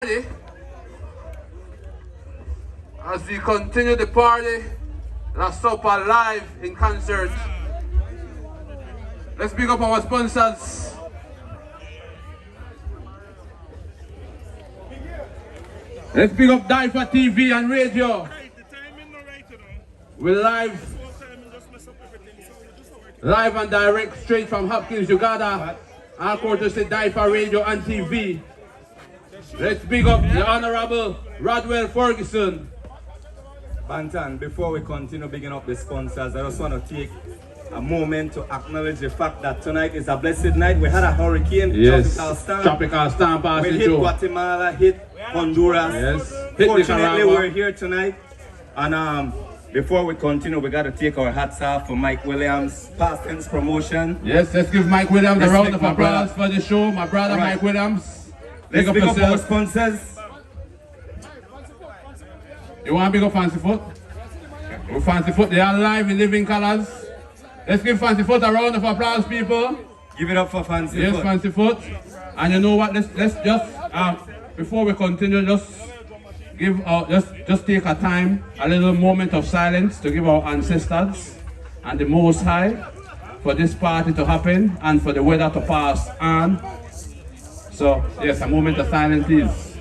As we continue the party, let's stop live in concert. Let's big up our sponsors. Let's big up DYFA TV and radio. We're live and direct straight from Hopkins, Uganda. Our courtesy DYFA Radio and TV. Let's big up the Honorable Rodwell Ferguson. Bantan, before we continue bigging up the sponsors, I just want to take a moment to acknowledge the fact that tonight is a blessed night. We had a hurricane, tropical storm passing we hit Guatemala, hit Honduras. Yes. Fortunately, we're here tonight. And before we continue, we got to take our hats off for Mike Williams, past tense promotion. Yes, let's give Mike Williams a round of applause for the show. My brother Mike Williams. Let's big up our sponsors. You want to big up Fancy Foot? Fancy Foot, they are live in living colors. Let's give Fancy Foot a round of applause, people. Give it up for Fancy Foot. Yes, Fancy Foot. And you know what? Let's just before we continue, just give just take a time, a little moment of silence to give our ancestors and the Most High for this party to happen and for the weather to pass on. So yes, a moment of silence, please.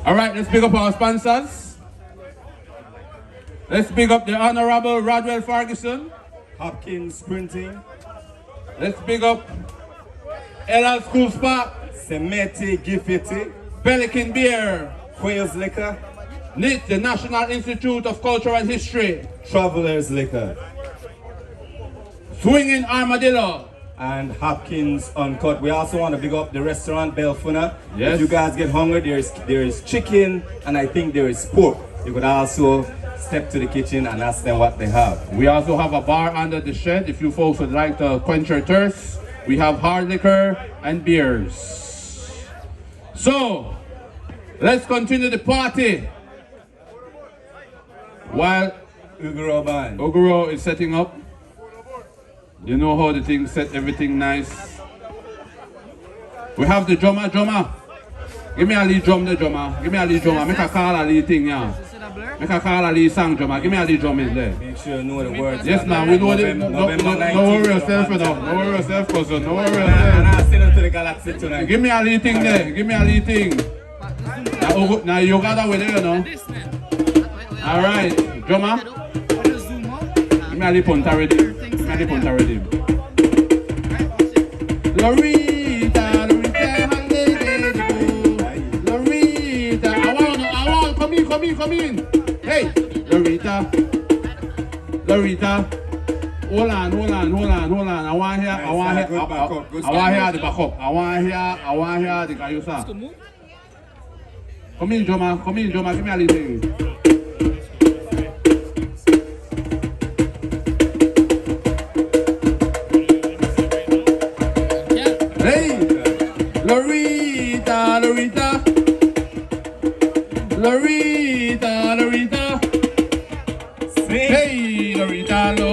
All right, let's big up our sponsors. Let's big up the Honorable Rodwell Ferguson. Hopkins Printing. Let's big up LL School Spa. Semeti Gifiti. Pelican Beer. Quails Liquor. NIT, the National Institute of Culture and History. Travelers Liquor. Swinging Armadillo. And Hopkins Uncut. We also want to big up the restaurant Garifuna. Yes. If you guys get hungry, there is chicken and I think there is pork. You could also step to the kitchen and ask them what they have. We also have a bar under the shed if you folks would like to quench your thirst. We have hard liquor and beers. So, let's continue the party. While Uguro is setting up. You know how the thing set everything nice. We have the drummer. Give me a lead drum, the drummer. Give me a lead drummer. Make a call a lead thing, yeah. Make a call a lead song drummer. Give me a lead drum in there. Make sure you know the words. Yes, man, we know it. No worry yourself, you know. No worry yourself, cousin. No worry yourself. And I'll send it to the galaxy tonight. Give me a lead thing there. Give me a lead thing. Now you got that with it, you know. Alright, drummer. Give me a lead punta ready. Lorita, I want, come in. Hey, Lorita. Hold on. I want here the backup. I want here the Kayusa. Come in, Joma, give me a little thing. Lorita. Sing. Hey, Lorita.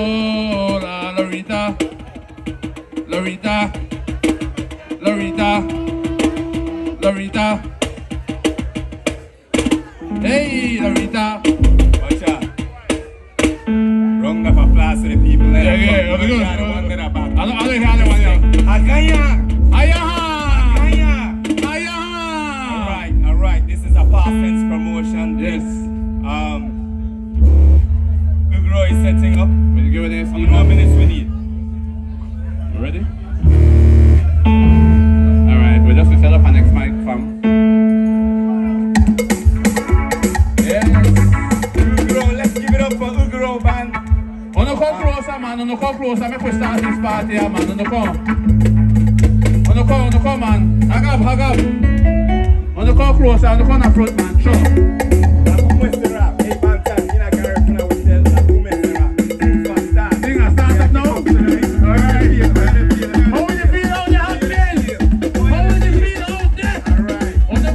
Hey, Lorita. Watch out. Round of applause to the people there. Yeah. I don't hear the one there. All right. This is a past tense promotion. Yes. Ugro is setting up. Will you give it a How many minutes we need? You ready? Alright, we'll just set up our next mic, fam. Yes. Ugro, let's give it up for Ugro band. Come closer, man. Come closer. Make we start this party, man. Come, man. Hag up. Come closer. Come on the front, man. Sure. Sing a start up now. Alright. How will you feel out there?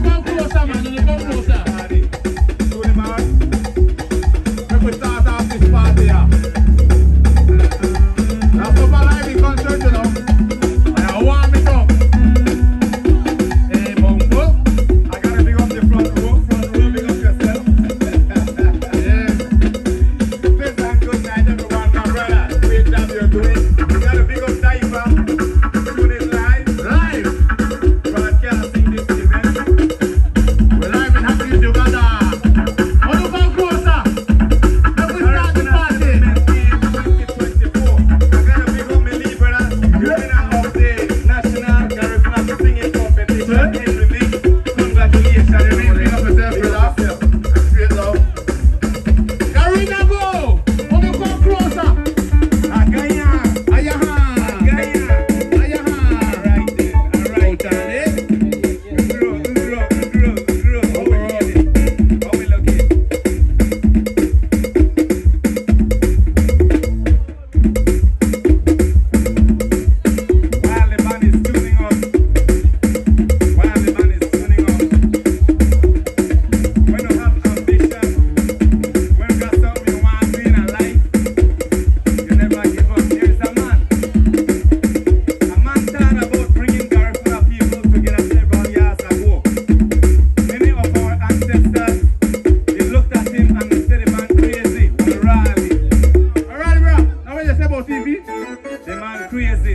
Come closer, man. Come closer. Make we start off this party, yeah. That's what I like in concert, you know.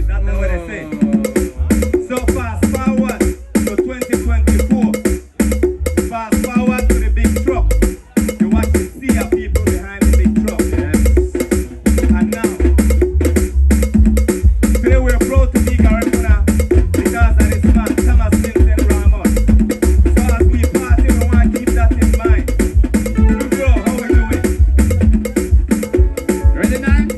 it. That's not what I say. So fast forward to 2024. Fast forward to the big truck. You watch the sea of people behind the big truck. Yes. And now, today we're proud to be Garifuna because of this man, Thomas Vincent Ramos. So as we party, we want to keep that in mind. Bro, how we doing? Ready, nine?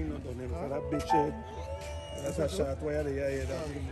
thing not done, because that bitch head, that's a shot where they hear that thing.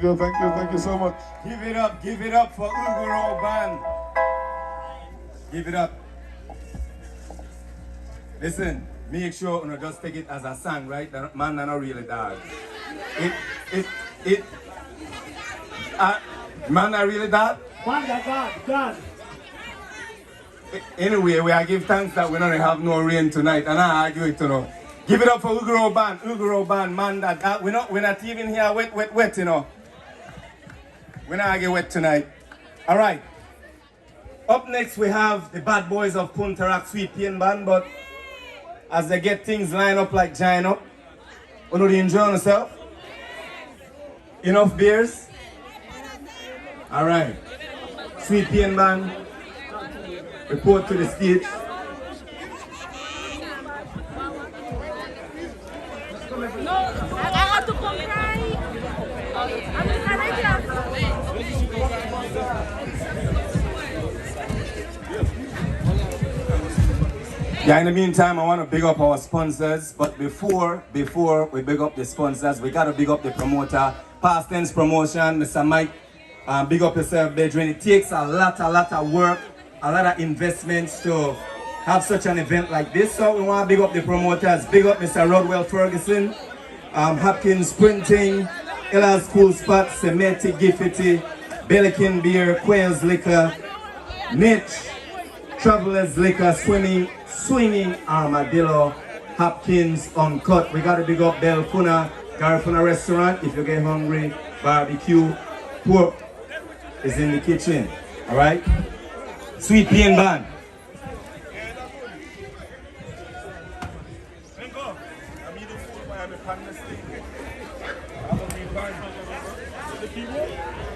Thank you so much. Give it up for Uguro Band. Give it up. Listen, make sure you just take it as a song, right? The man not really dog. Man not really dog? God. Anyway, we are give thanks that we don't have no rain tonight, and I argue it, you know. Give it up for Uguro Band, man. That we're not even here wet, you know. We're not get wet tonight. All right. Up next, we have the bad boys of Puntarak Sweet Pain Band, but as they get things lined up like giant up, you know, they enjoy yourself. Enough beers. All right. Sweet Pain Band. Report to the stage. No, I want to come right. Yeah, in the meantime, I want to big up our sponsors, but before we big up the sponsors, we got to big up the promoter, Past Tense Promotion, Mr. Mike. Big up yourself, Bedrin. It takes a lot of work, a lot of investments to have such an event like this. So we want to big up the promoters. Big up Mr. Rodwell Ferguson, Hopkins Printing, Ella's Cool Spot, Semitic Giffity, Bellikin Beer, Quails Liquor, Mitch, Travelers Liquor, Swinging Armadillo, Hopkins Uncut. We got to big up Garifuna Restaurant. If you get hungry, barbecue, pork is in the kitchen. All right? Sweet Pain Band.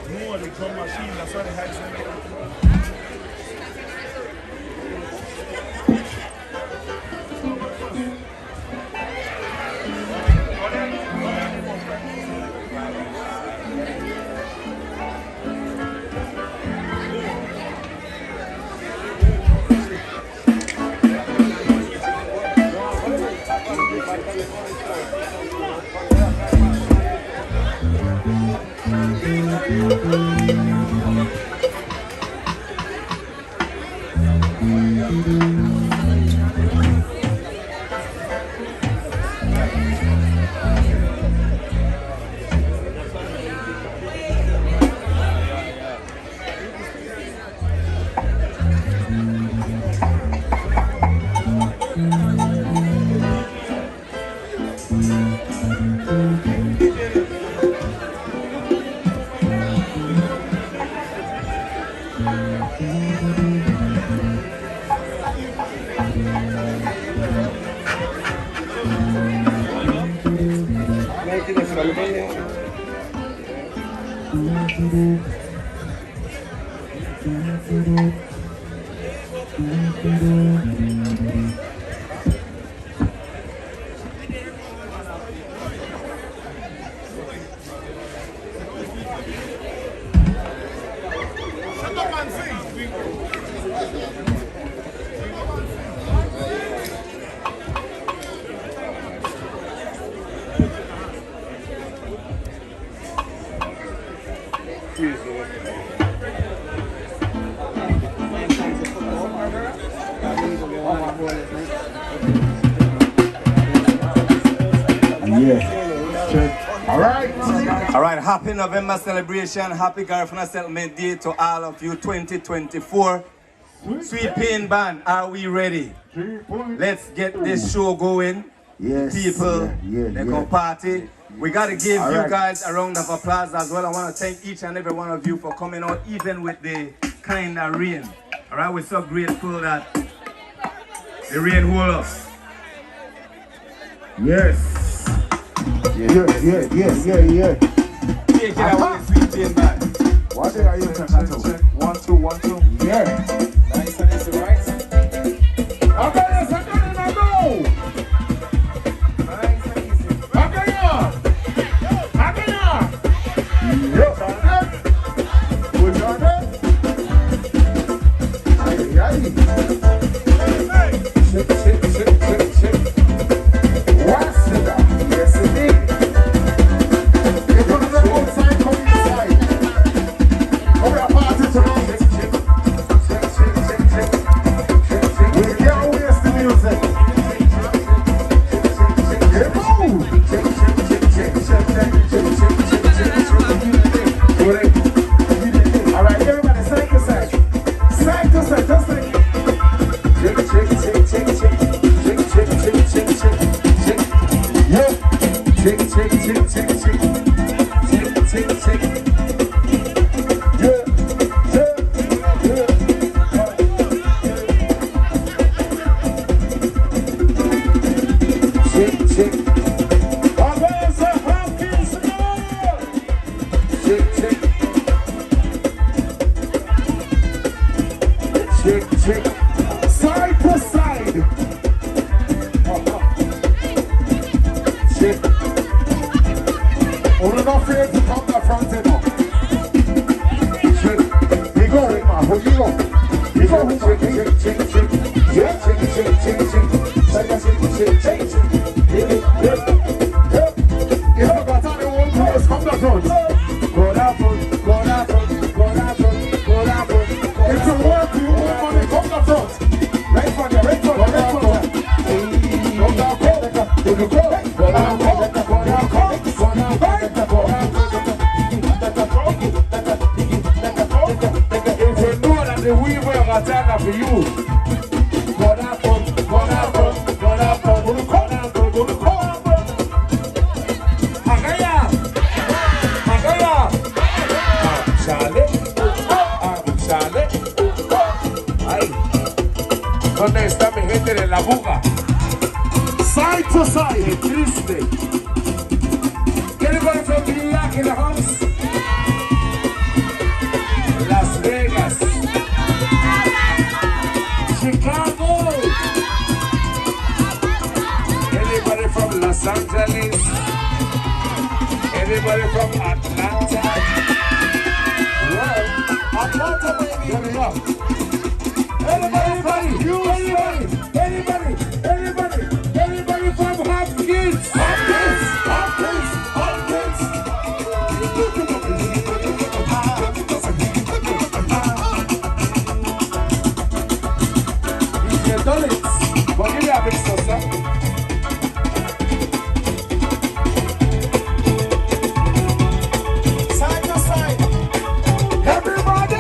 No, the drum machine, that's what it has in there. All right, happy November celebration, happy Garifuna Settlement Day to all of you 2024. Sweet Pain Band, are we ready? Let's get this show going. Yes. People, they go party. We got to give you guys a round of applause as well. I want to thank each and every one of you for coming out, even with the kind of rain. All right, we're so grateful that the rain hold us. Yes. Yeah. Take it away, Sweet Pain Band. What are you talking about? 1, 2, 1, 2. Yeah. Nice and easy, right? Okay, let's go. Nice and easy. Okay, yeah. Good on it. Shake. What's it up? Yes, indeed. You're going to go outside, come inside. Shake, shake, shake, shake, shake. Shake, shake, shake. Yeah, yeah, yeah. Shake, shake. Avanza, Hopkins, shake, shake. Shake, shake. Side to side. Shake. Uno no afraid to come the front end up. Shake. You go, man. Who you go? You go, shake, shake, shake, shake. Yeah, shake, shake, shake, shake. Shake, shake, shake, shake, shake. Yeah, yeah, yeah. You have got on the whole place, come the front. Go that front, go that front, go that front, go that front. If you want to, you want money, come the front. Right front, right front, right front. Go down, go down, go down, go down, go down, go down, go down. If you know that the weaver of a time for you, go down, go down, go down, go down, go down, go down. Agaya, Agaya, Chale, Chale. Ay, ¿dónde está mi gente de la buga? Side to side, triste. Anybody from New York in the house? Las Vegas, Chicago. Anybody from Los Angeles? Anybody from Atlanta? Well, Atlanta, baby. There we go. Anybody, you, anybody from Hopkins? Hopkins. DJ Dollars, but give me a big salsa. Side to side, everybody.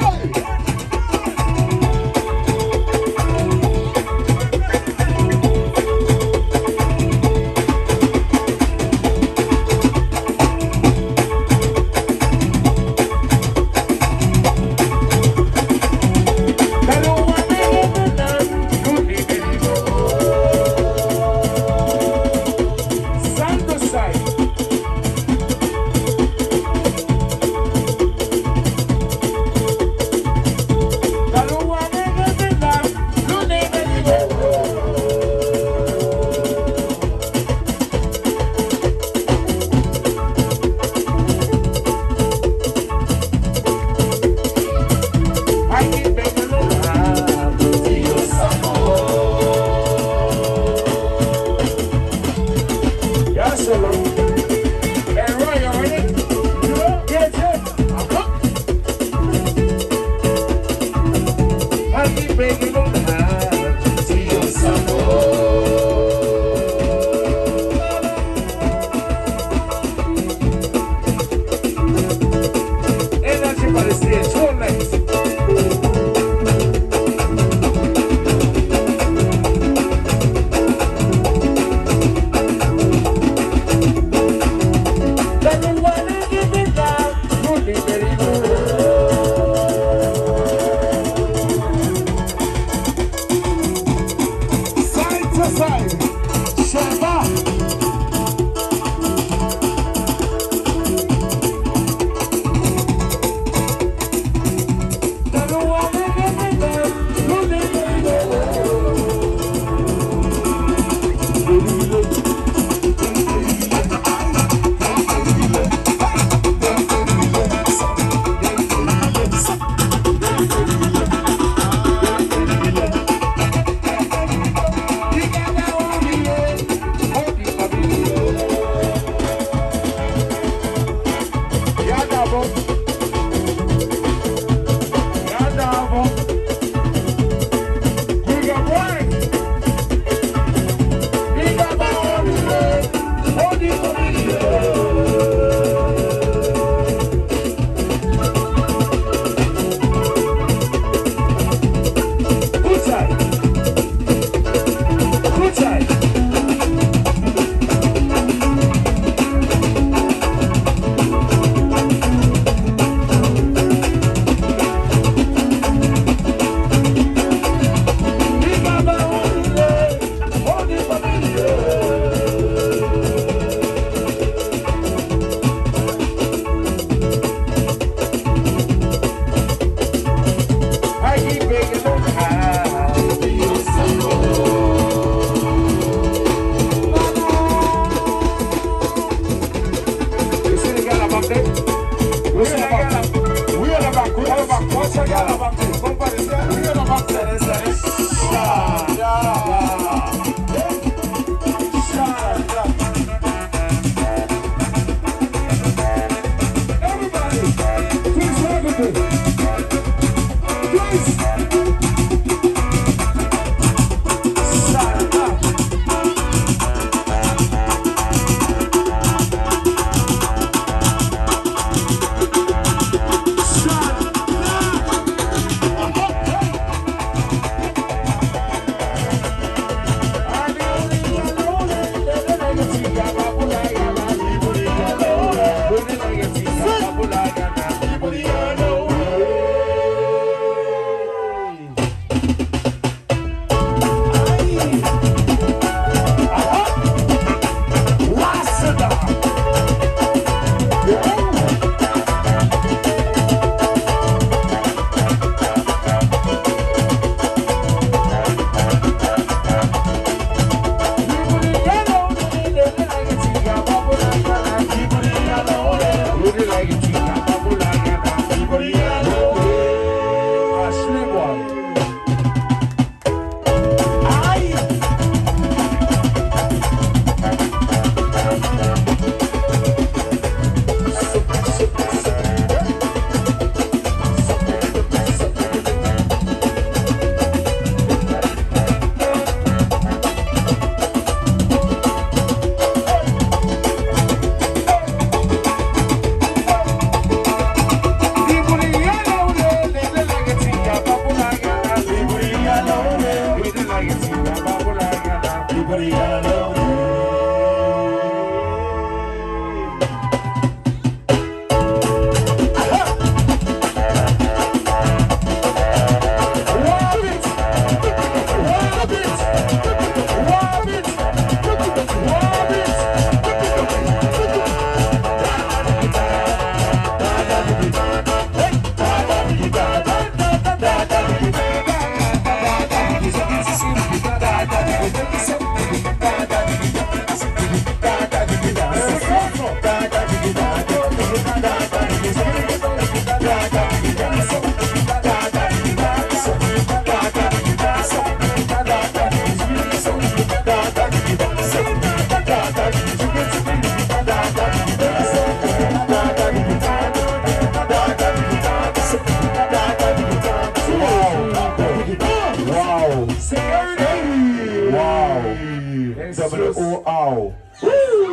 Wow.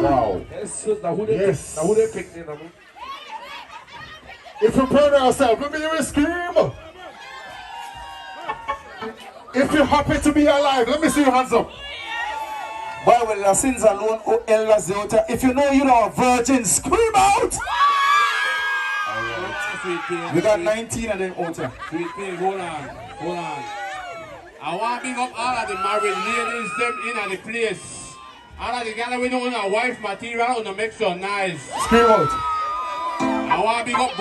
Wow. Yes. Now who they picked in? If you proud of yourself, let me hear you scream. If you're happy to be alive, let me see your hands up. Bible, the sins alone, O elders out. If you know you're a virgin, scream out. We got 19 of them out there. Sweet thing, hold on. I want to big up all of the married ladies, them in at the place. All of the girls we know on a wife material on the make sure nice. Scream out. I want to big up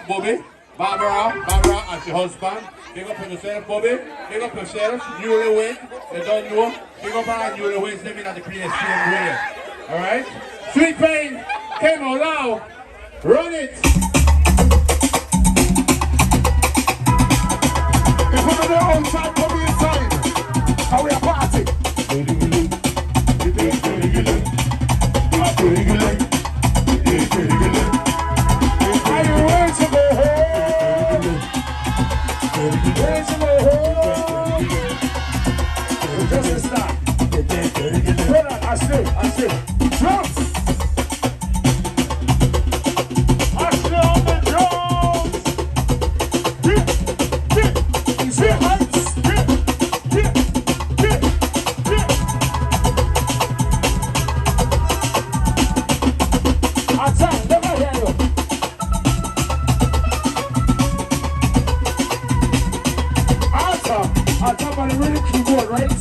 Bobby. Barbara and her husband. Big up yourself, Bobby. Big up yourself, newlywed. They don't know. Big up all the newlyweds, them in at the place same way. Alright? Sweet Pain, came on now. Run it. If we're the outside, come inside. How we a party? Are you ready to go home? Ready to go home? Just a start. Brother, I say, drums. I stay on the drums. See heights. Attack, never hear you. Attack on the rhythm keyboard, right?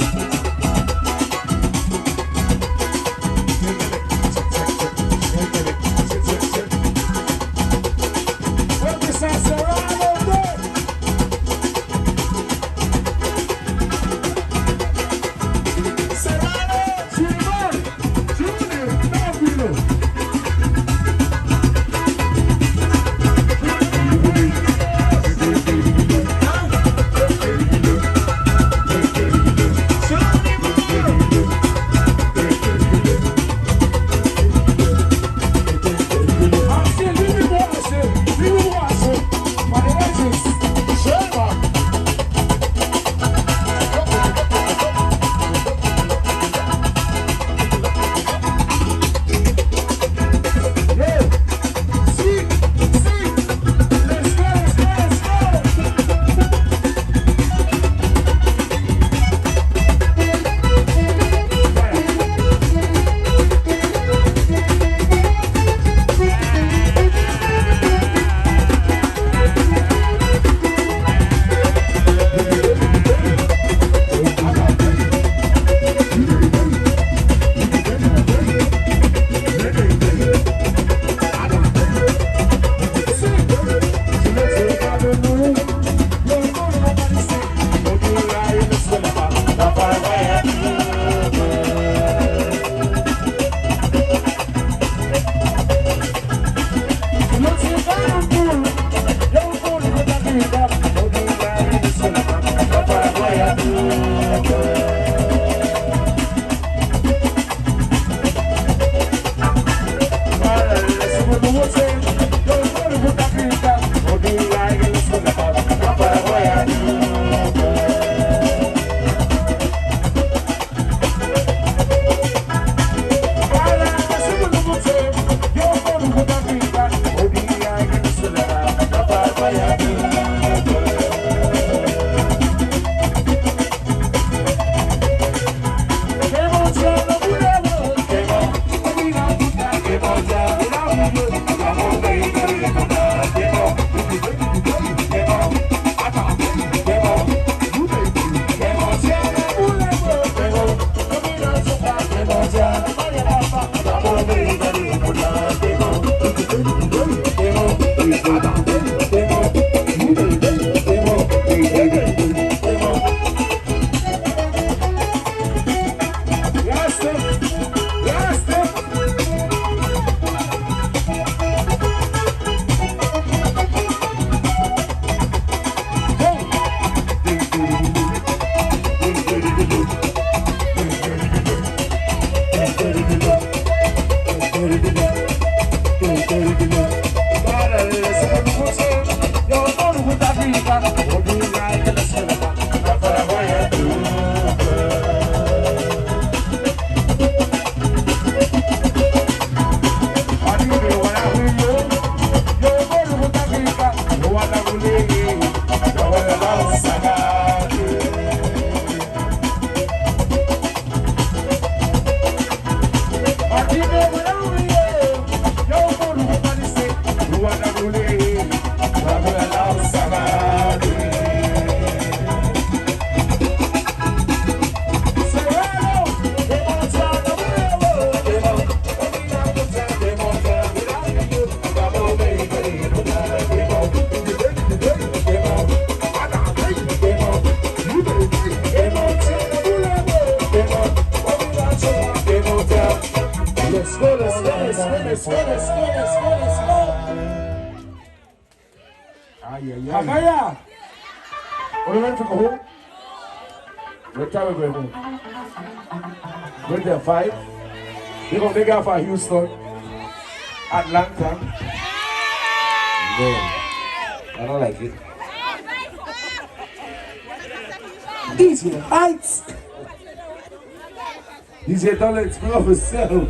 Kakaya! What are you going to go home? What time are we going home? Going there 5? You're going to take out for Houston, Atlanta. No, I don't like it. Easy Heights. DJ, don't let it go for yourself.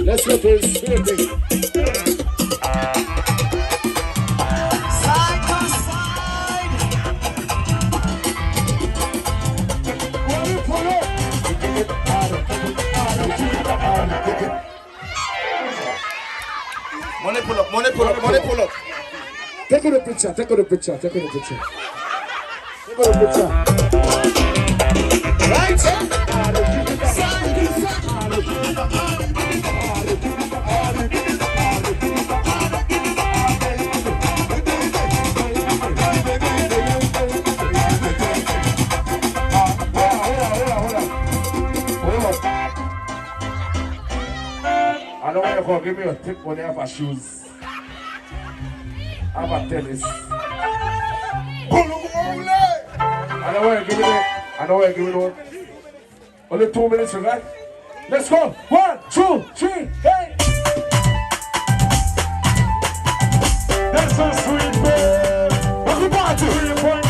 Let's go to his favorite. Side to side. Money pull up, money pull up, money pull up. Take a picture, take a picture, take a picture. Take a picture. Right, side to side. I don't want you to give me a tip when you have a shoes. I have a tennis. I don't want you to give me that. I don't want you to give me that. Only 2 minutes, right? Let's go. 1, 2, 3, hey! That's so sweet, man. What's the party? 3.0.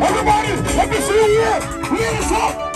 Everybody, let me see you here. Hands up.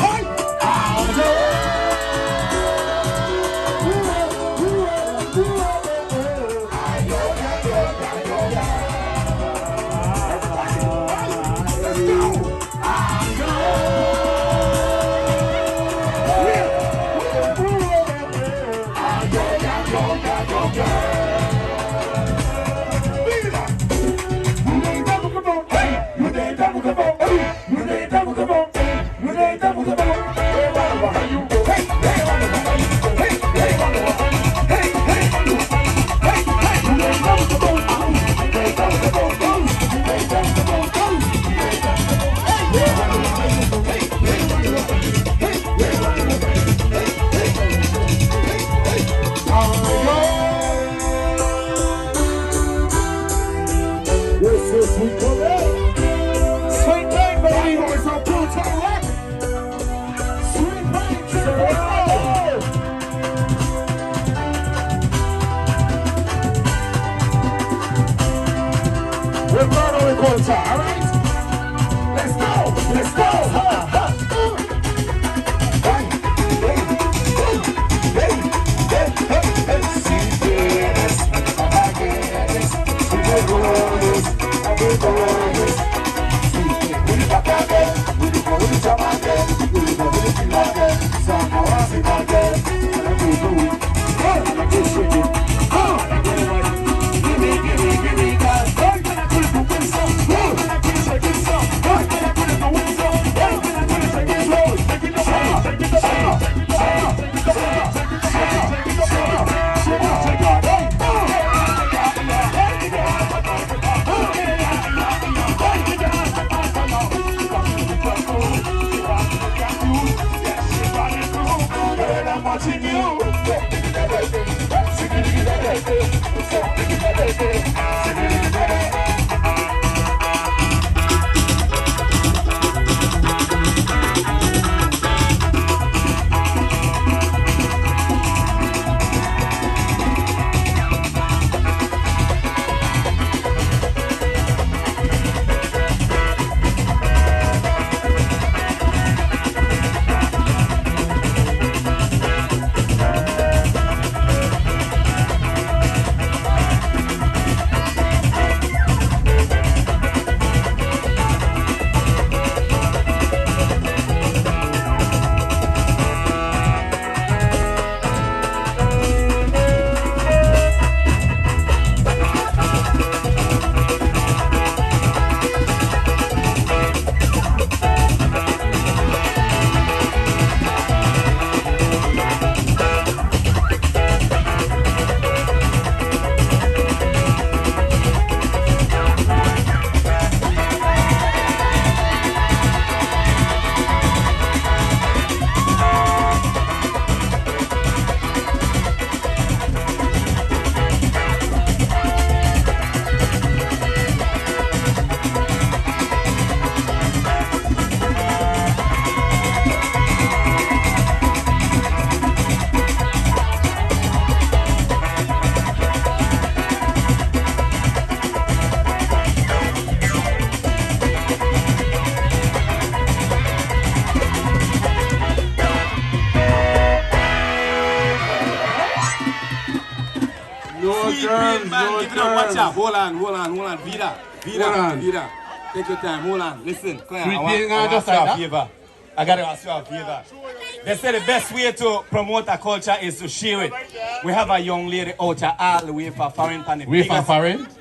culture, alright? Let's go, let's go. Ha, ha. Watch out. Hold on. Vida. Hold on. Vida. Take your time. Hold on. Listen. Come here. Sweet I want being to just ask you like a that? favor. I got to ask you a favor. They say the best way to promote a culture is to share it. We have a young lady out here all the way for foreign pan the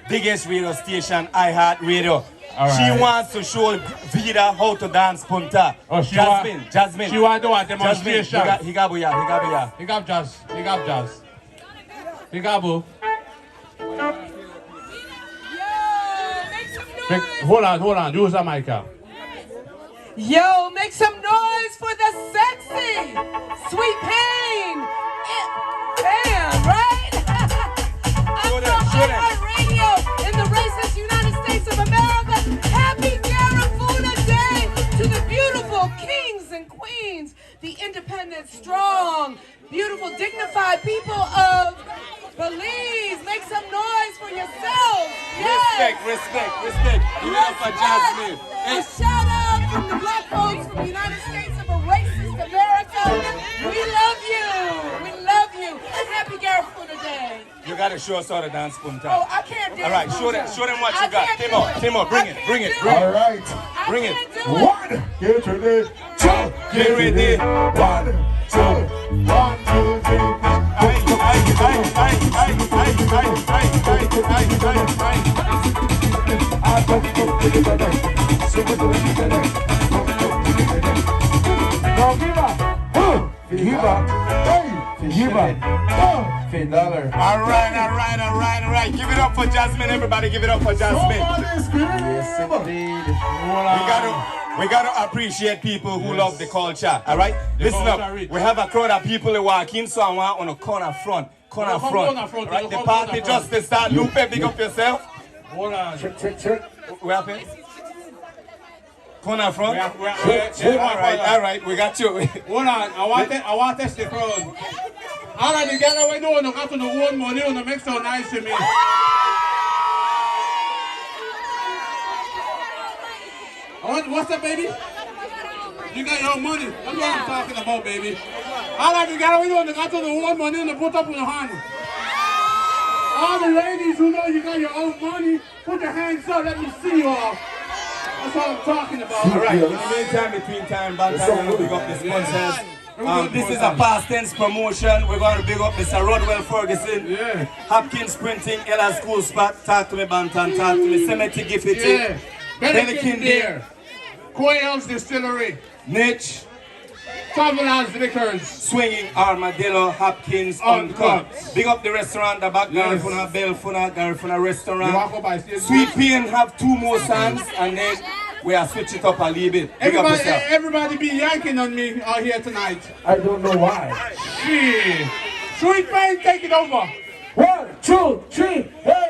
biggest radio station, iHeart Radio. She wants to show Vida how to dance punta. Oh, Jasmine. She want to do a demonstration. Higabuya. Higab jazz. Higabu. Hold on. Use the mic. Yo, make some noise for the sexy Sweet Pain band, right? I'm from iHeart Radio in the racist United States of America. Happy Garifuna Day to the beautiful kings and queens, the independent, strong, beautiful, dignified people of Belize. Make some noise for yourselves. Yes. Respect. Give it up for Jasmine. A shout out from the black folks from the United States of a racist America. We love you. Happy Garifuna Day. You gotta show us how to dance punta. Oh, I can't dance. All right, show them what you got. Timo, bring it. All right. Bring it. One, get ready, two, get ready. 1, 2, 1, 2, 3. All right. Give it up for Jasmine, everybody. Give it up for Jasmine. We got to appreciate people who love the culture. All right. Listen up. We have a crowd of people who walk in, so I want on the corner front. Right. The party just to start. Lupe, big up yourself. Hold on. Check. What happened? Corner front. All right. We got you. Hold on. I want to test the crowd. All right, the girl we know, no got to the own money, no make so nice to me. What's that, baby? You got your own money. That's what I'm talking about, baby. All right, you got to got to the one money and put up in your hand. All the ladies who know you got your own money, put your hands up. Let me see you all. That's what I'm talking about. All right. In the meantime, between time, Bantan will big up the sponsors. This is a past tense promotion. We're going to big up Mr. Rodwell Ferguson. Yeah. Hopkins Printing, Ella School Spot. Talk to me, Bantan. Talk to me. Cemetery Giffity. Yeah. Belikin Beer. Quails Distillery. Niche. Travelers Liquors. Swinging Armadillo, Hopkins, Uncut. Big up the restaurant, the back Garifuna, Garifuna restaurant. Sweet Pain have 2 more songs and then we are switch it up a little bit. Big up yourself. Everybody be yanking on me out here tonight. I don't know why. Yeah. Sweet Pain, take it over. 1, 2, 3, hey!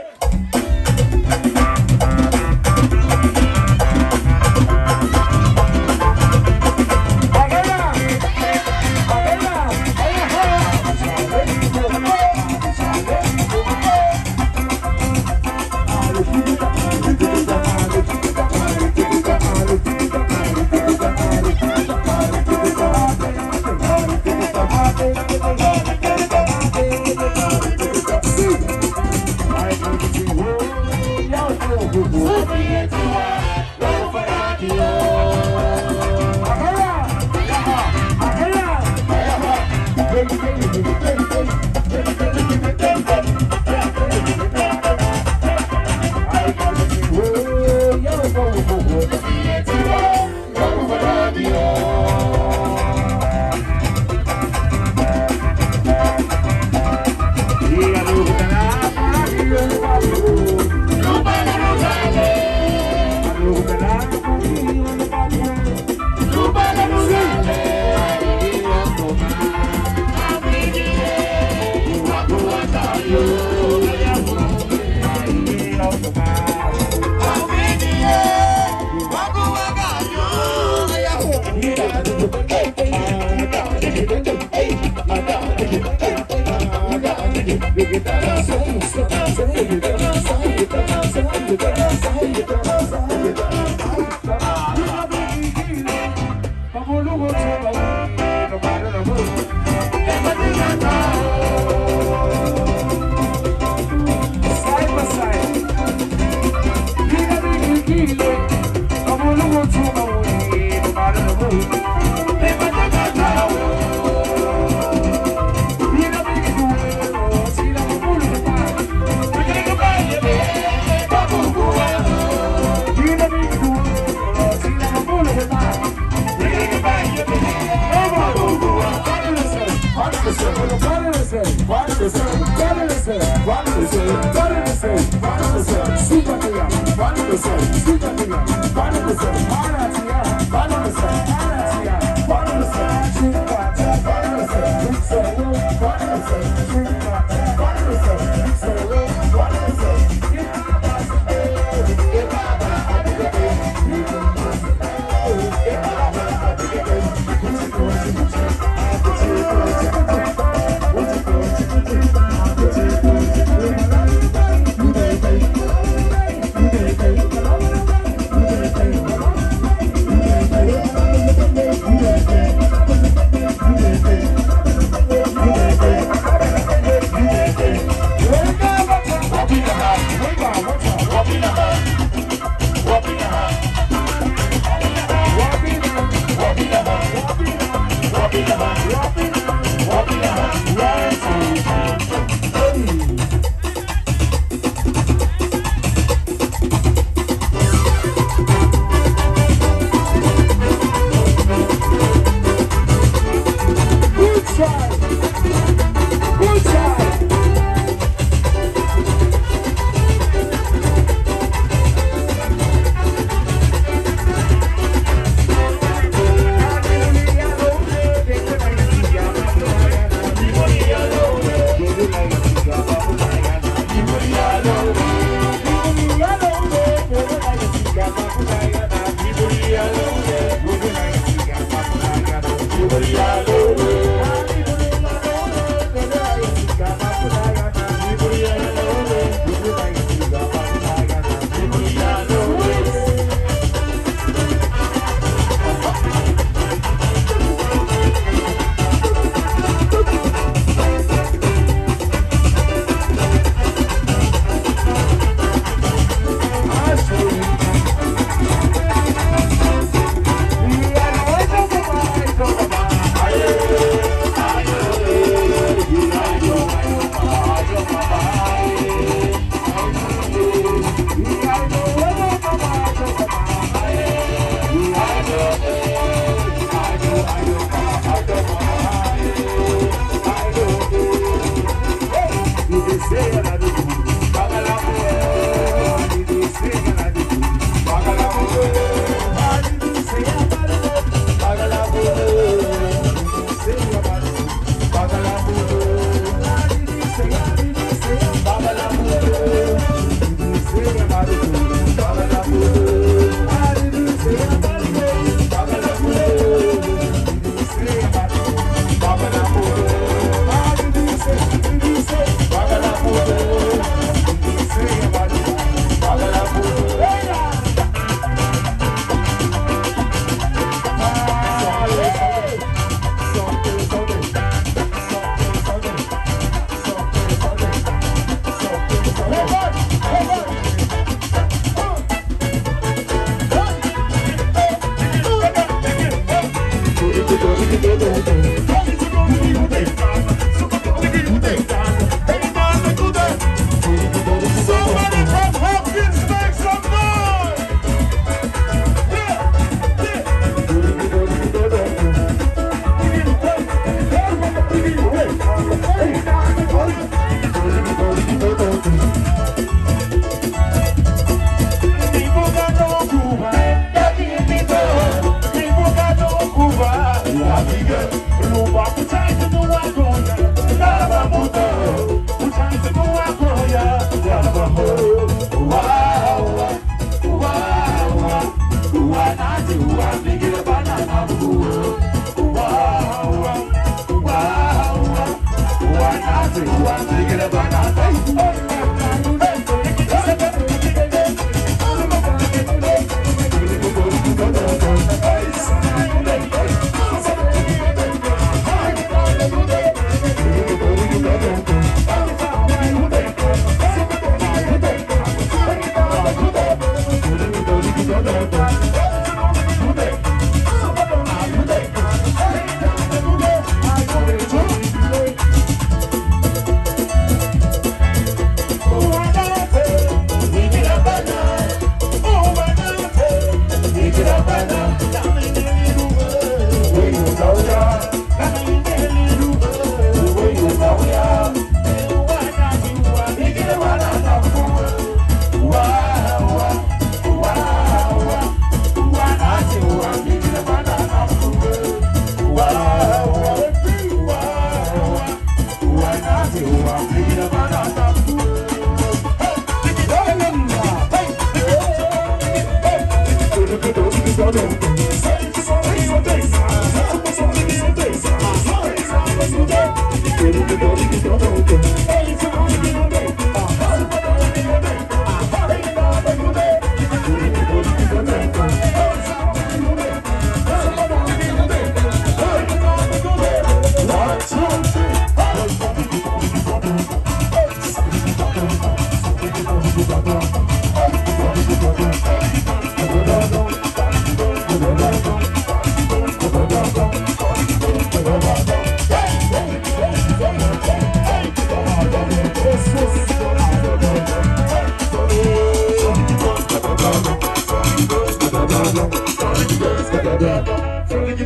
On the way to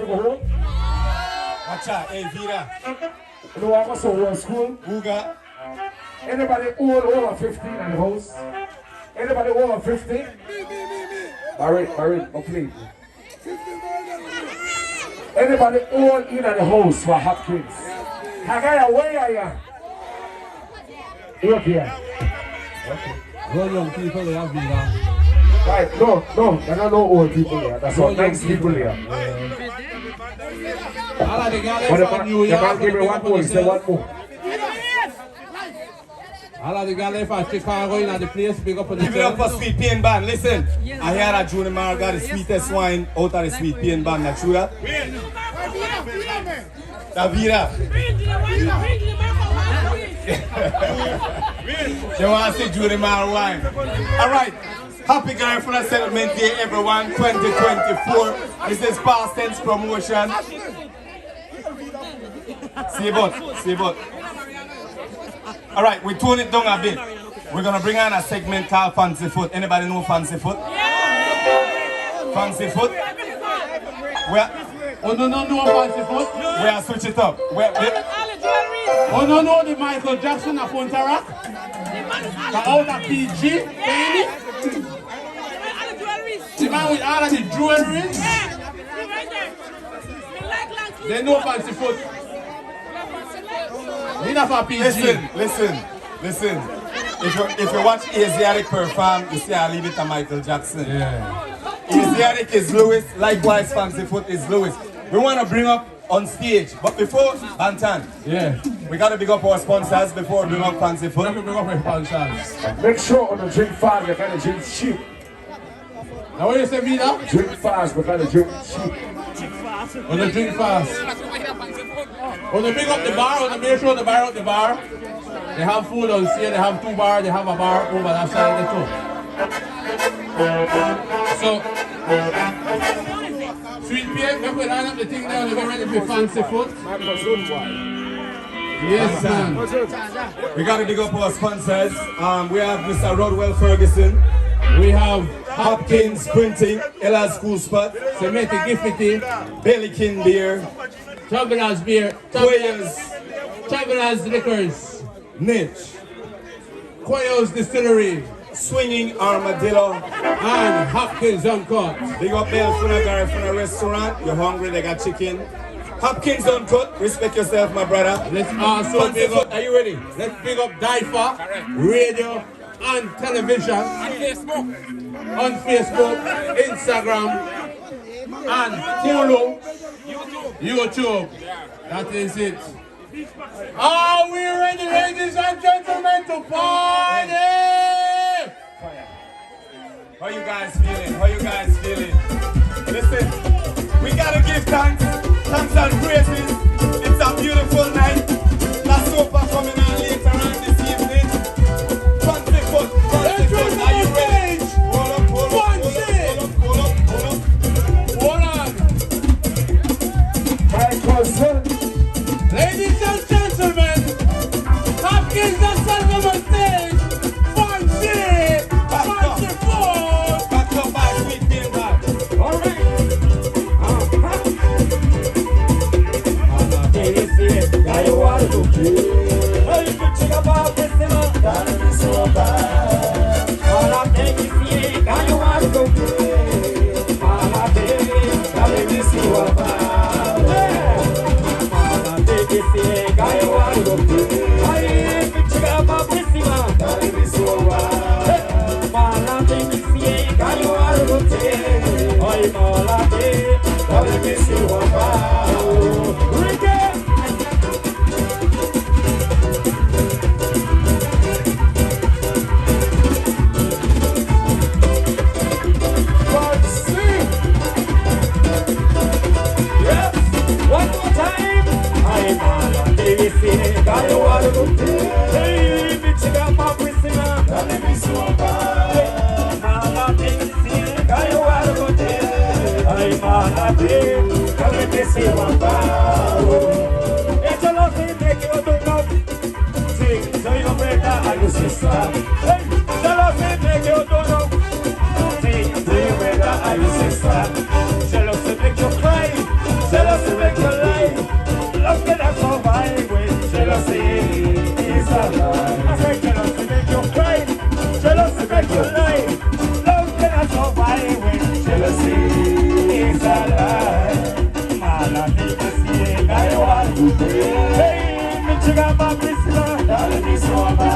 go home? Watch out, hey Vida. You know what was so school? Who got? Anybody old over 15 in the house? Anybody over 15? Barry, okay. Anybody old in the house for Hopkins? Hagaya, where are you? Look here. Okay. No young people they have Vida. Right, no, there are no old people here. That's all nice people here. All of the girls But from New York. the man give me one more, he said one more. All of the girls from Chicago in the place, big up on the Give it up for Sweet Pain Band. Listen, I hear that Junior Mar got the sweetest wine out of the Sweet Pain Band. That's true that? Davida. You want to see Junior Mar wine? All right. Happy Garifuna Settlement Day, everyone. 2024. This is past tense promotion. See about. All right, we tone it down a bit. We're gonna bring on a segment called Fancy Foot. Anybody know Fancy Foot? Fancy Foot? Oh no, Fancy Foot. We are switch it up. Oh no, the Michael Jackson of Pontarak. The out of PG, baby. The man with all of the jewelry. They know Fancy Foot. Listen. If you watch Asiatic perform, you see I leave it to Michael Jackson. Yeah. Asiatic is Lewis, likewise Fancy Foot is Lewis. We want to bring up on stage, but before Bantan, we got to big up our sponsors before we bring up Fancy Foot. Bring up our sponsors. Make sure on the drink fast, you gotta drink cheap. Now what you say, Vida? Drink fast, we gotta drink cheap. On the drink fast. On the big up the bar, on the make sure the bar up the bar. They have food on here, they have 2 bars, they have a bar over that side of the two. So, Sweet Pain, we could line up the thing now and get ready for Fancy Foot. Yes, man. We got to big up our sponsors. We have Mr. Rodwell Ferguson. We have Hopkins Printing, Ella School Spot, Cementi Giffity, Bellykin Beer, Travelers Beer, Travelers Liquors, Niche, Quayos Distillery, Swinging Armadillo, and Hopkins Uncut. Big up Garifuna Garifuna Restaurant. You're hungry, they got chicken. Hopkins Uncut, respect yourself, my brother. Let's also big up, are you ready? Let's big up DYFA, radio and television, on Facebook, Instagram, and Hulu, YouTube. That is it. Are we ready, ladies and gentlemen, to party? How you guys feeling? Listen, we gotta give thanks and praises. It's a beautiful night. La Sopa coming on later on this evening. Fancy Foot, are you ready? Hold up. My cousin. Ladies and gentlemen, Hopkins and Salva on stage. Fancy Foot. Back up by Sweet Pain Band. All right. is alive. I say jealousy make you cry, jealousy make you lie. Love cannot survive when jealousy is alive. Mala nigga see I want to hey, me chiga ma pisla, dale mi soma.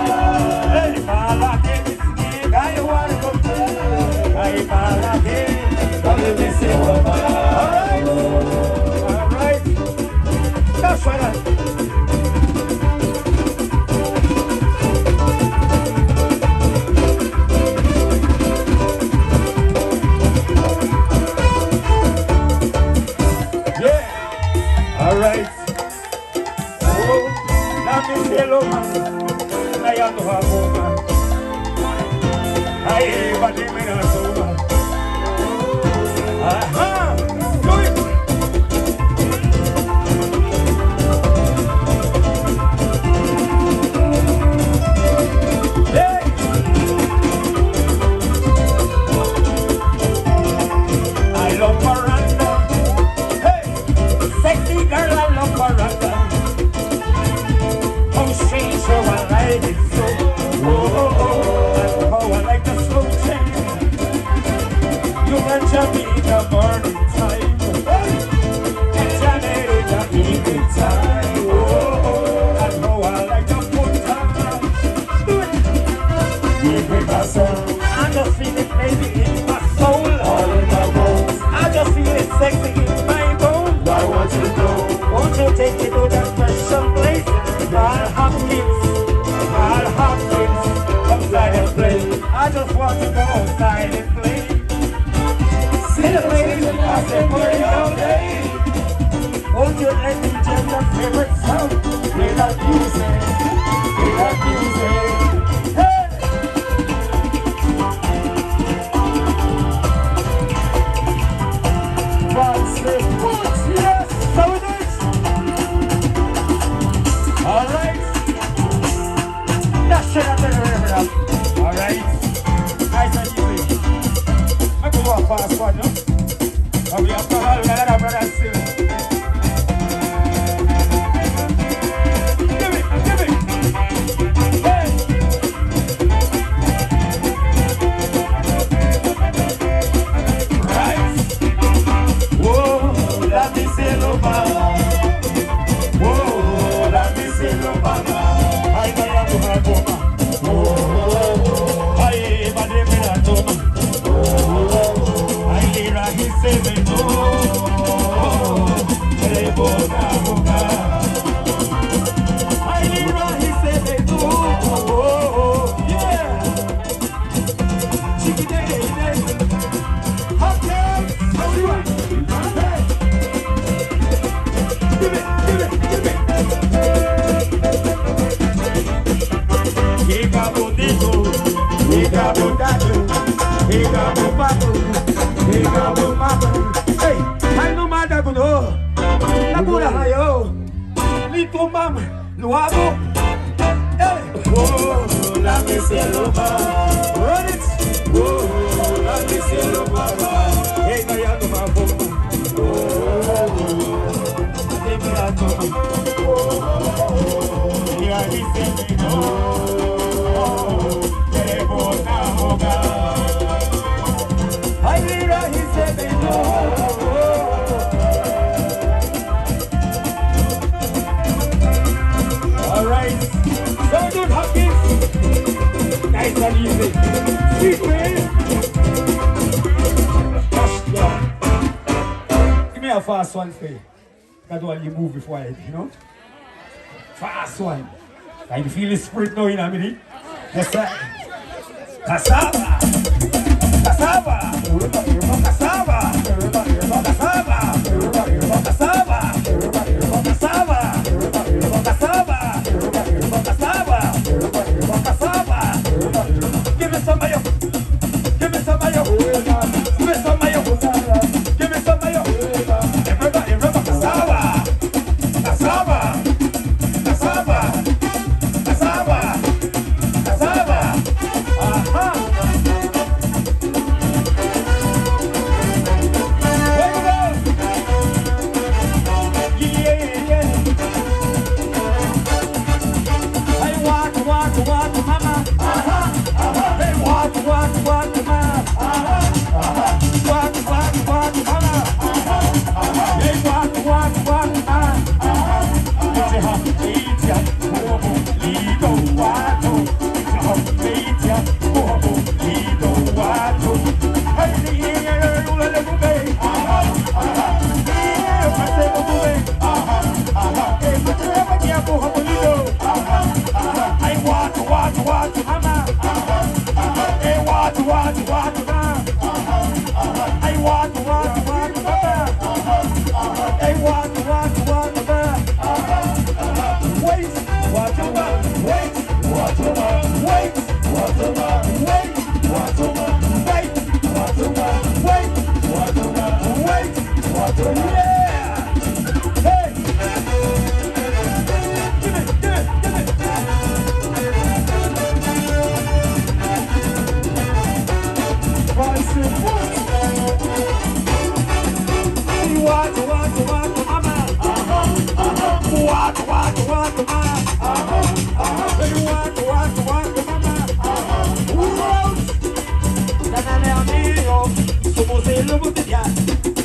Hey, mala nigga see I want to hey, mala nigga, dale mi soma. All right, that's right. Alright. Oh, let me say hello, man. I am the woman. I am a demon and a woman. Aha! Do it! Hey! I love Miranda. Hey! Sexy girl, I love Miranda. Oh, strange, so I like it so. Oh, oh, oh, and how I like the slow change. You can jump in the morning time, and jump in the evening time. Oh, oh, and how I like the full time. Do it. Give me my soul. I just feel it maybe in my soul. All in my bones. I just feel it sexy in my bones. I want you to know. Won't you take me to that special place? I'll have kids. I'll have kids. Outside and play. I just want to go outside and play. See the ladies and pass their party all day. Won't you let me jam your favorite song? Play that music. Play that music. Hey! One, six, foot. Yes! So it is! Alright! That's shit up there, alright? Nice and easy. I go walk fast one, no? And we have to all another brother still. Give it, give it! Hey! Right! Whoa, let me say no mama. Whoa, let me say no mama. I know you have to have woman. Whoa, I am a demon woman. I lira he say me no. Boga, boga. I lira he say me no. Yeah. Chicken day. Hot dogs. How do you want? Give it. Higa bonito, higa bondato, higa bomato, higa bomato. Hey, I no matter no. La pura hayo, lito mam, luabo. Hey, oh, la me cielo ba, run it. Oh, la me cielo ba. Hey, kaya no ma bomba. Oh, hey, kaya no. Yeah, he said me no. Alright, so good Hopkins. Nice and easy. Sweet man. Give me a fast one for you. That's all you move before it, you know? Fast one. Can you feel the spirit now in a minute? Yes, sir. Cassava. Cassava. Cassava. Cassava. Cassava. Cassava. Cassava. Cassava. Give me some mayo. Give me some mayo. Give me some mayo. Give me some mayo. Everybody, cassava. Cassava. Cassava. Cassava. Cassava. Aha. Where you go?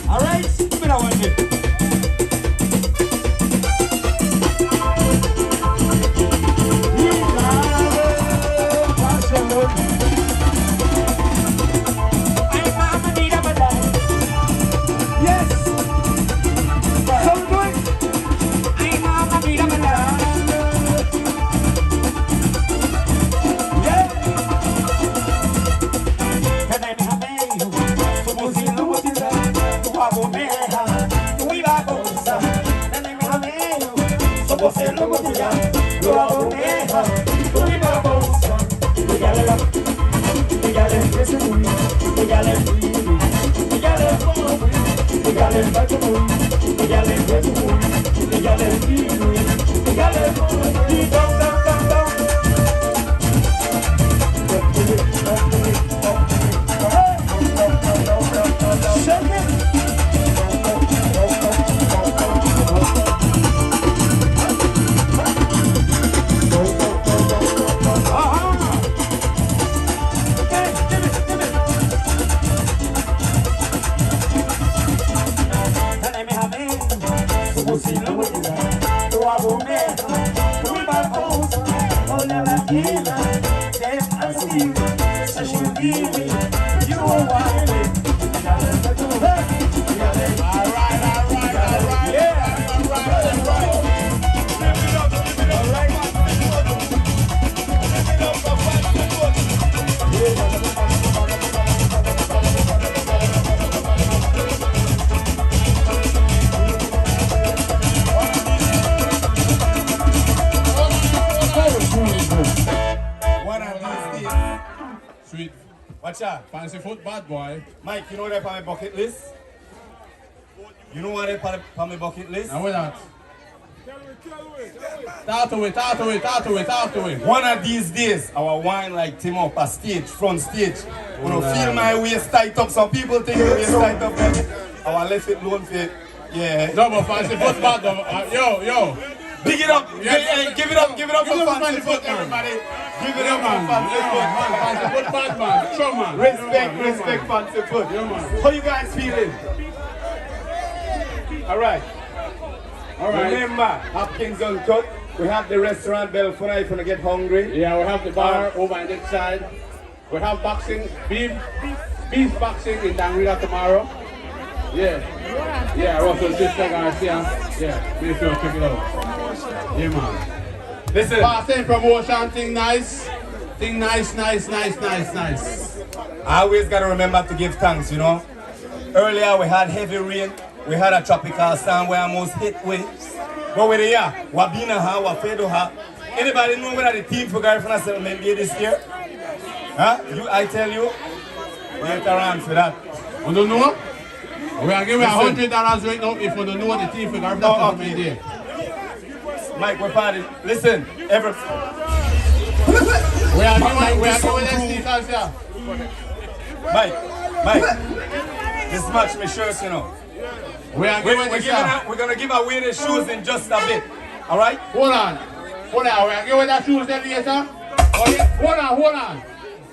Alright, give me that one here. Yes. So we do it. Yeah. Sweet. Watch out. Fancy foot bad boy. Mike, you know what on my bucket list? You know what on my bucket list? Now what that? Talk to it. One of these days, our wine like Tim up a stage, front stage. When I feel my waist tight up, some people think the waist tight up, but I left it alone for, yeah. No, but fancy foot bad though. Yo. Big it up. Yeah. Give it up for fancy foot, everybody. Give it up for fancy foot. Fancy foot bad man. Show man. Respect fancy foot. Yeah, man. How you guys feeling? All right. Remember, Hopkins Uncut. We have the restaurant Garifuna if you want to get hungry. Yeah, we have the bar over on this side. We have boxing, beef boxing in Dangrida tomorrow. Yeah, Russell Sister Garcia. Yeah, make sure to check it out. Yeah, man. Listen. Passing promotion, thing nice. I always got to remember to give thanks, you know. Earlier we had heavy rain. We had a tropical storm where almost hit waves. But we're here. Wabina ha, Wafedo ha. Anybody know where the team for Garifuna Settlement Day this year? Huh? I tell you, wait around for that. You don't know? We are giving $100 right now if you don't know the team for Garifuna Settlement Day. Mike, we're party. Listen, every... We are giving the stickers here. Mike, this match my shirts, you know. We're gonna give away the shoes in just a bit. Alright? Hold on. We're giving the shoes then later. Okay? Hold on.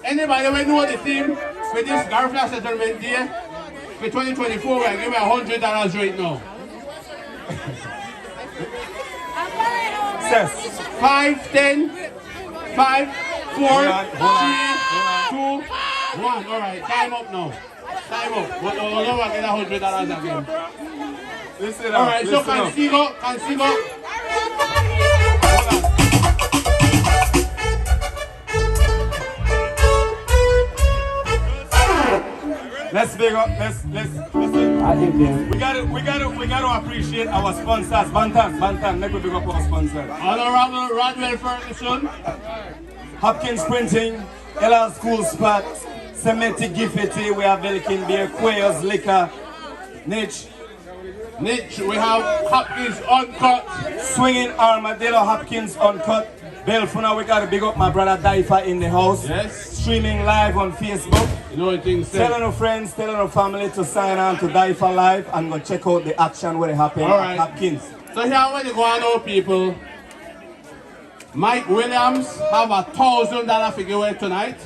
Anybody will know the team for this Garifuna Settlement Day for 2024, we're giving $100 right now. Says 5, 10, 5, 4, 3, 2, 1. Alright, time up now. Time up. But we'll never get $100 again. Listen up. Alright, so consigo. Let's big up. Let's listen. We gotta appreciate our sponsors. Bantan, let me big up our sponsors. Honorable Rodwell Ferguson, Hopkins Printing, LL School Spot, Semitic Giffety, we have Belkin Beer, Quayers Liquor, Niche, we have Hopkins Uncut, Swinging Armadillo, Hopkins Uncut, Garifuna, we gotta big up my brother DYFA in the house. Yes. Streaming live on Facebook. You know what things say. Telling our friends, telling our family to sign on to DYFA Live and go check out the action where it happened at Hopkins. So here when you go on now, people, Mike Williams have $1,000 figure away tonight.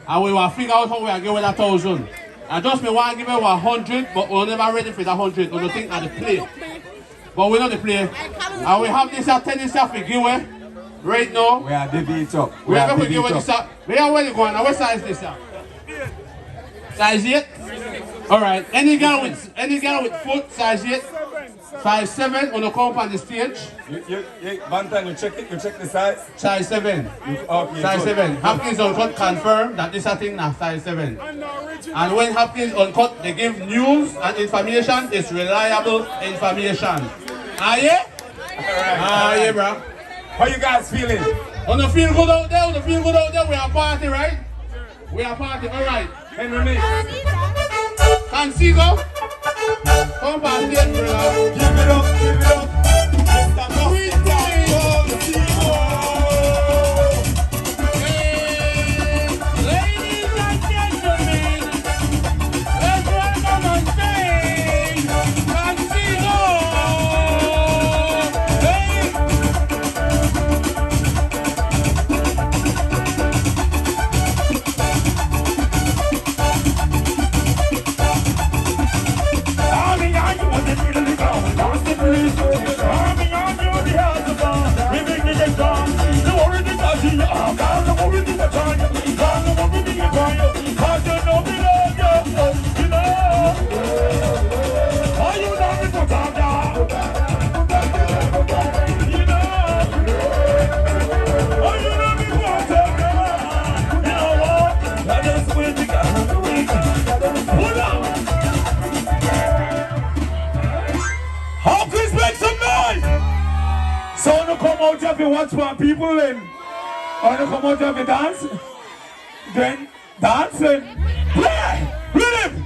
And we will figure out how we are giving $1,000. I just may want to give you 100, but we're never ready for the 100. We don't think at the play. But we're not the play. And we have this tennis for giveaway right now. We are divvy it up. We are going to give this up. Where are you going? What size is this? Size 8? Alright. Any girl with foot, size 8? Size 7 on the come on the stage. Bantan, you check the size? Size 7. Okay, size good. 7. Hopkins Uncut confirm that this is a thing now, size 7. And when Hopkins Uncut, they give news and information, it's reliable information. Are you? Alright. Yeah, bro. How you guys feeling? On the feel good out there, we are party, right? We are party, alright. Henry, can see go? Come back there, brother. give it up. Mr. Sweet ladies and gentlemen, let's welcome on stage Consigo. So when you come out here, you watch my people then. When you come out here, you dance. Then dancing. Play! Rhythm!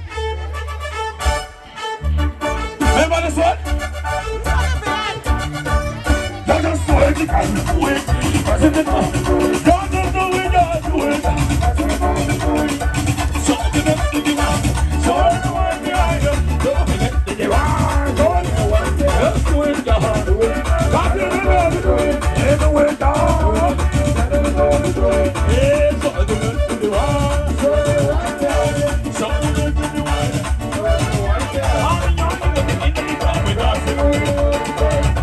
Remember this one? You're just so easy, can you do it? You're just so easy, can you do it? So you know, so everyone behind you. Don't forget to do it. Don't just do it the hard way. Everywhere down. Yeah, so do it to the one. So do it to the one. I'm young in the crowd with us.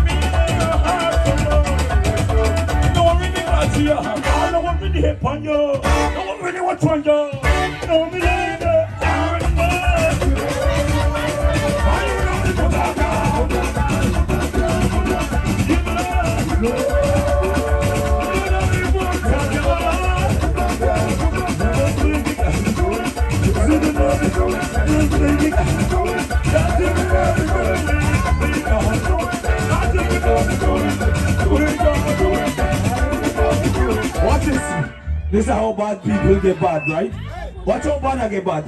Me and your heart so long. No one really wants you. No one really hip on you. No one really wants on you. No one really hip on Watch this. This is how bad people get bad, right? Watch how bad I get bad.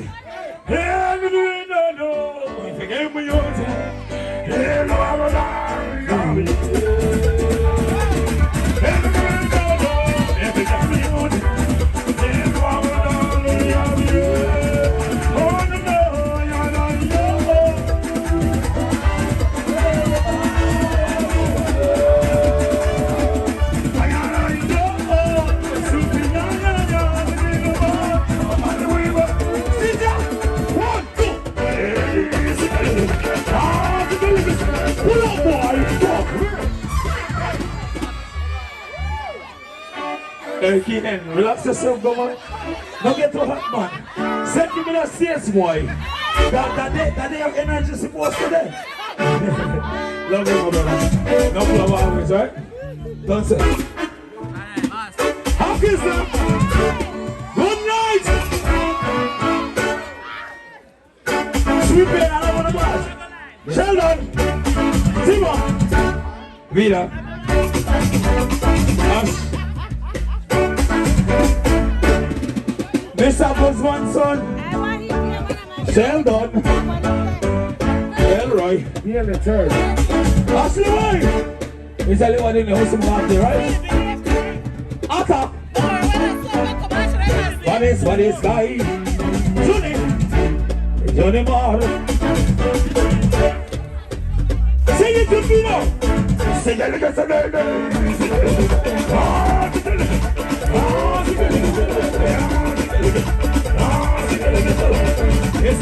Hey, Keenan, relax yourself, go on. Don't get too hot, man. Send me that CS boy. That they have energy supposed to them. Love you, my brother. No problem always, right? Don't say. How is that? Good night! Sweet pain, I don't want to pass. Sheldon! Simon! Vida! Ash! Mr. Buzzman, son. Sheldon. Elroy. Here the third. Ashley Roy. He's the only one in the house of party, right? Attack. What is guy? Johnny Mar. Sing it to me now. Sing it again, sing it. Yes,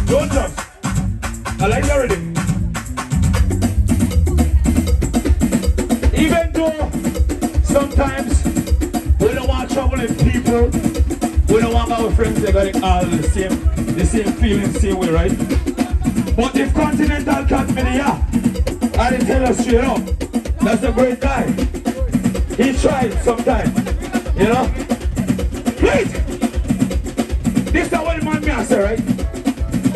Don't jump. I like you already. Even though sometimes we don't want trouble with people, we don't want our friends to get all the same feeling, same way, right? But if Continental Cat me here, I didn't tell us straight up, that's a great guy. He tried sometimes, you know? Please! This is what the man me say, right?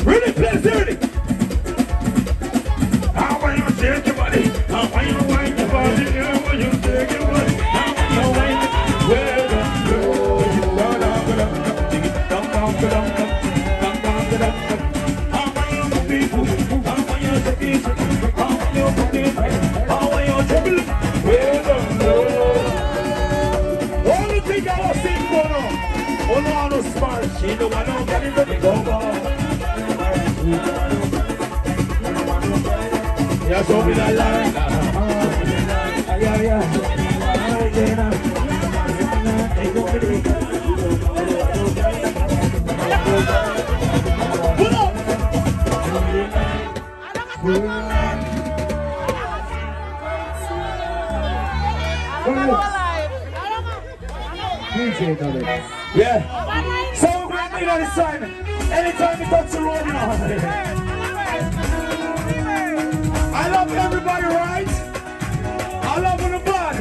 Really, please, ready? How when you shake your body, how when you wind your body, how when you shake your body, how when you wind it, well done, how when you move it, how when you shake it, how when you move it, how when you dribble, well done, only thing I was saying for now, oh no, I no smart, she don't want to get it ready, go on. Yeah, show me that line. Yeah. Pull up. Yeah. So we're going to meet on this time. Anytime we touch the road, you know. I love everybody, right? I love the bad.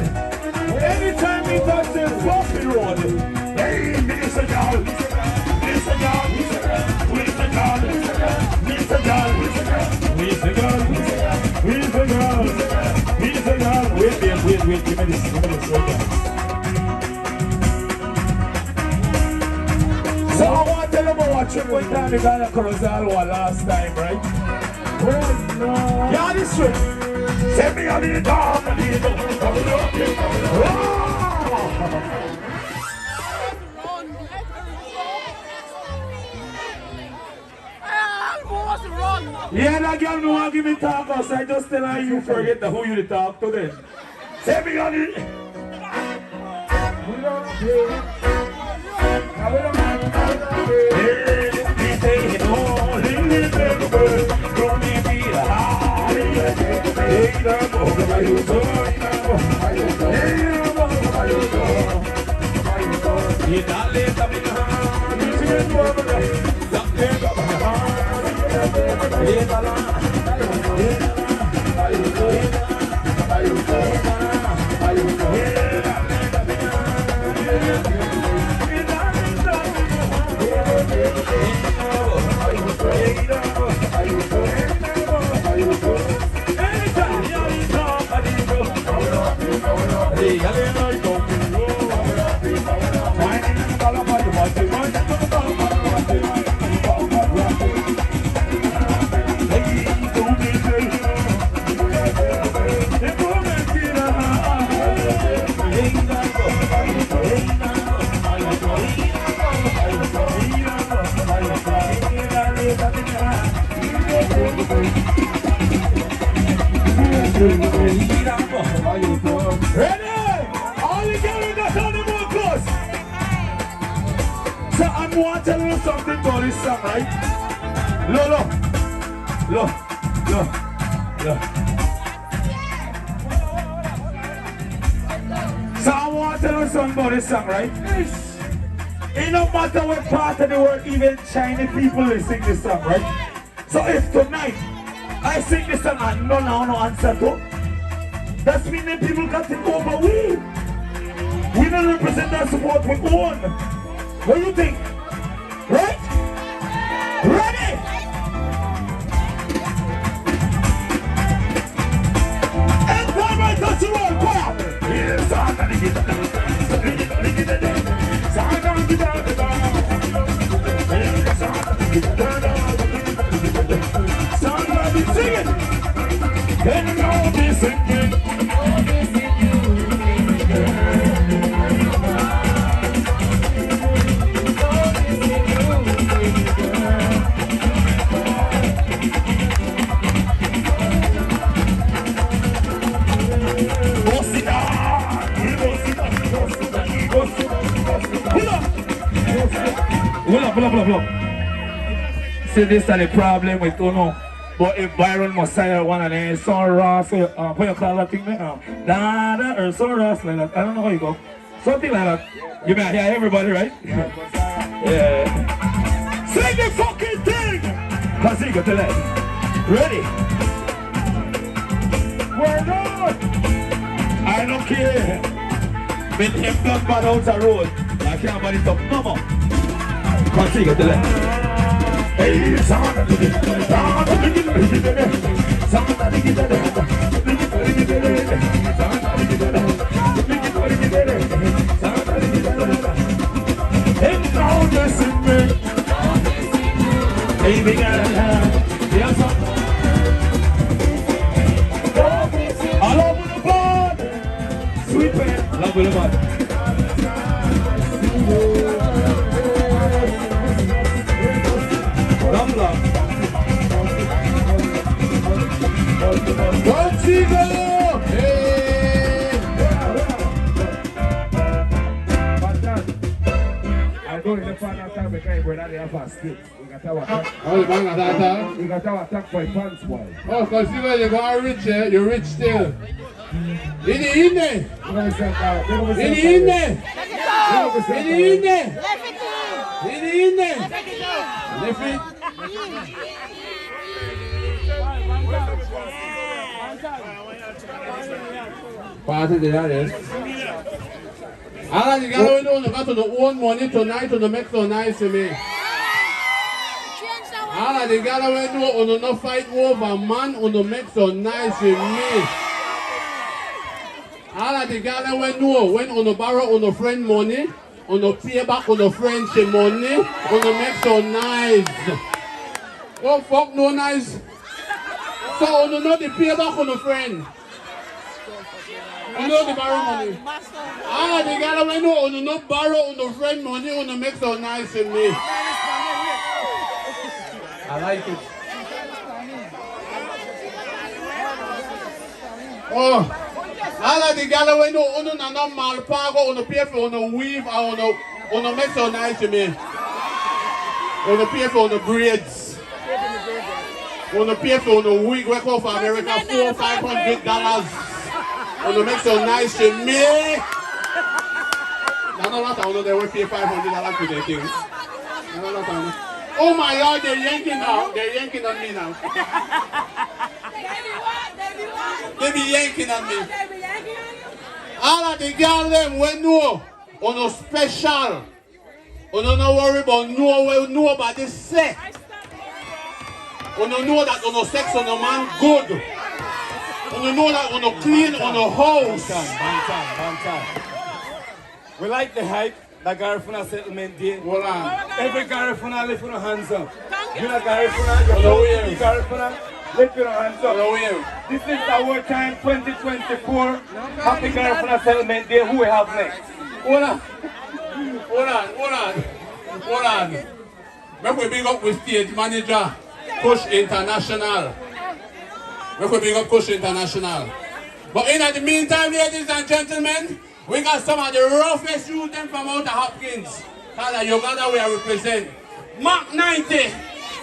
Anytime we touch the bumpy road, hey, Mr. John, Mr. John, Mr. John, Mr. John, Mr. John, Mr. John, Mr. John. Wait, give me this, okay. So I want to tell you about what trip one time we got a Corozal last time, right? Yeah, this way. Send me a little dog, a little yeah, that girl no one give me talk us. I just tell her you forget the who you talk to then. Send me a little. Ready? All you get in the sound of more close. So I'm going to tell you something about this song, right? Look. So I want to tell you something about this song, right? It no matter what part of the world, even Chinese people will sing this song, right? So if tonight I sing this song and none of no answer to, that's mean that people got it over we. We don't represent and support we own. What do you think? Right? Ready? And time I touch you all, go out. Yes, I'm gonna get somebody sing it. And all this singing. Pull up. See, this is the problem with Uno. But if Byron Messiah one and then so raw, so put your call that thing there, or so raw like that. I don't know how you go. Something like that. You may hear everybody, right? Yeah. Sing the fucking thing! Cause he got the leg. Ready? Word on! I don't care. With him done bad out the road. I can't body it up no more. Cause he got the leg. Hey, You got attacked by pants, boy. Oh, because you got rich, you're rich still. In there. Left it. Party there, yes. All you gotta know, you got to own money tonight to make so nice to me. All the gal we know, you no fight over man, you make so nice with me. All the gal we know, when you borrow your friend money, you pay back your friend money, you make so nice. Oh fuck no nice. So you know the pay back on your friend. You know the borrow money. All the gal we know, you no borrow your friend money, you make so nice with me. I like it. Oh, all of the gal we know, you no malpago, you pay for you weave, or you make so nice to me. You pay for the braids. You pay for the wig. We go for America, $400-$500. You make so nice to me. No, not I know they will pay $500 to their things. No. Oh my Lord, they're yanking now. They're yanking on me now. They be yanking on me. All of the girls them we know on no special. On no worry about nobody say. On no know that on no sex on no man good. On no know that on no clean on no house. Bantam. We like the hype. The Garifuna settlement day. Hold on. Every Garifuna lift your hands up. You know Garifuna, you're Garifuna, lift your hands up. This is our time 2024. Happy Garifuna settlement day. Who we have next? Hold on. When we big up with stage manager, Push International. When we big up Push International. But in the meantime, ladies and gentlemen, we got some of the roughest youth them from out of Hopkins. Cause Uganda we represent. Mark 90,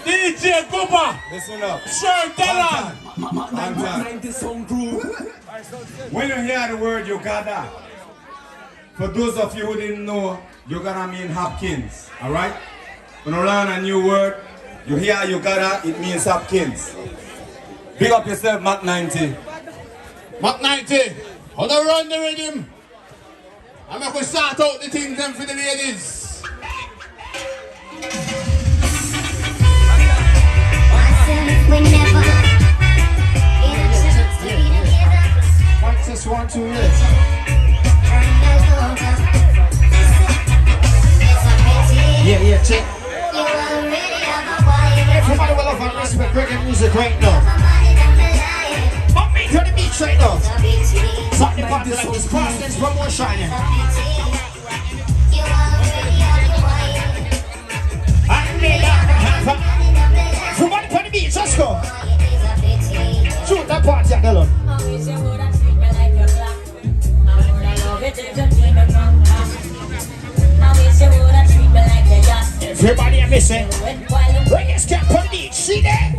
DJ Cooper. Listen up. Sure, tell them. When you hear the word Uganda, For those of you who didn't know, Uganda means Hopkins. Alright? When you learn a new word, you hear Uganda, it means Hopkins. Big up yourself, Mac 90. Mac 90, how to run the rhythm? I'm going to start out the things then for the ladies. What's this 1, 2, yes? Yeah, check. Everybody will love and respect reggae music right now. Up me to the beach right now. Something about this was past this promotion. Everybody to the beach, let's go. Shoot that party at the Lord. Everybody, I miss it. Reggae's camp on the beach, see that?